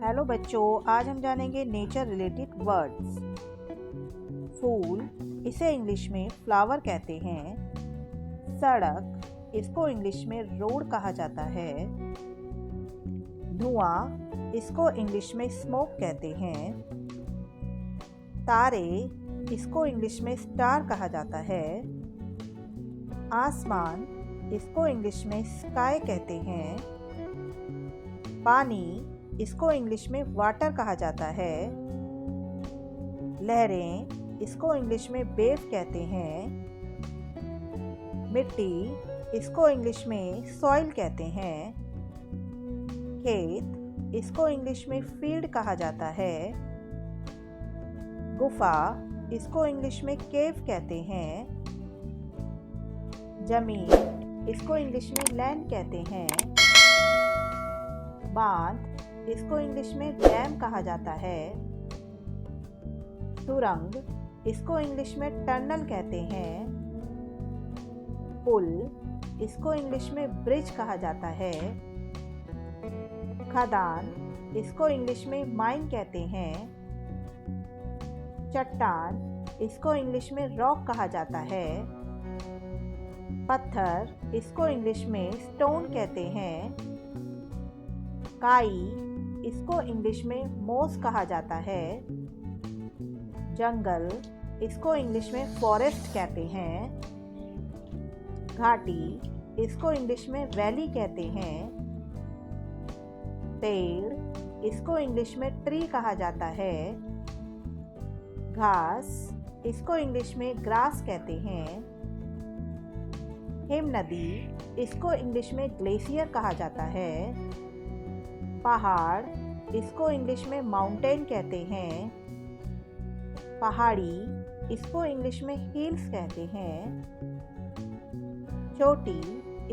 Hello बच्चों, आज हम जानेंगे नेचर रिलेटेड वर्ड्स। फूल, इसे इंग्लिश में फ्लावर कहते हैं। सड़क, इसको इंग्लिश में रोड कहा जाता है। धुआं, इसको इंग्लिश में स्मोक कहते हैं। तारे, इसको इंग्लिश में स्टार कहा जाता है। आसमान, इसको इंग्लिश में स्काई कहते हैं। पानी, इसको इंग्लिश में वाटर कहा जाता है। लहरें, इसको इंग्लिश में वेव कहते हैं। मिट्टी, इसको इंग्लिश में सॉइल कहते हैं। खेत, इसको इंग्लिश में फील्ड कहा जाता है। गुफा, इसको इंग्लिश में केव कहते हैं। जमीन, इसको इंग्लिश में लैंड कहते हैं। बांध, इसको इंग्लिश में डैम कहा जाता है। सुरंग, इसको इंग्लिश में टनल कहते हैं। पुल, इसको इंग्लिश में ब्रिज कहा जाता है। खदान, इसको इंग्लिश में माइन कहते हैं। चट्टान, इसको इंग्लिश में रॉक कहा जाता है। पत्थर, इसको इंग्लिश में स्टोन कहते हैं। काई, इसको इंग्लिश में मोस कहा जाता है। जंगल, इसको इंग्लिश में फॉरेस्ट कहते हैं। घाटी, इसको इंग्लिश में वैली कहते हैं। पेड़, इसको इंग्लिश में ट्री कहा जाता है। घास, इसको इंग्लिश में ग्रास कहते हैं। हिमनदी, इसको इंग्लिश में ग्लेशियर कहा जाता है। पहाड़, इसको इंग्लिश में माउंटेन कहते हैं। पहाड़ी, इसको इंग्लिश में हिल्स कहते हैं। चोटी,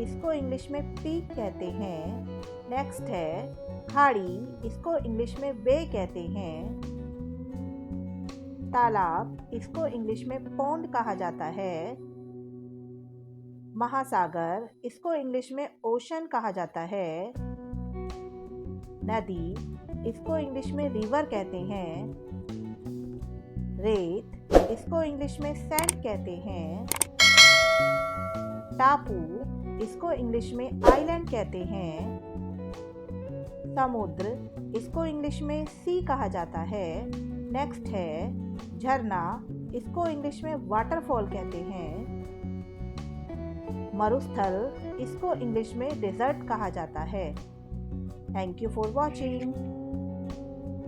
इसको इंग्लिश में पीक कहते हैं। नेक्स्ट है खाड़ी, इसको इंग्लिश में बे कहते हैं। तालाब, इसको इंग्लिश में पौंड कहा जाता है। महासागर, इसको इंग्लिश में ओशन कहा जाता है। नदी, इसको इंग्लिश में रिवर कहते हैं। रेत, इसको इंग्लिश में सैंड कहते हैं। टापू, इसको इंग्लिश में आइलैंड कहते हैं। समुद्र, इसको इंग्लिश में सी कहा जाता है। नेक्स्ट है झरना, इसको इंग्लिश में वाटरफॉल कहते हैं। मरुस्थल, इसको इंग्लिश में डेजर्ट कहा जाता है। Thank you for watching.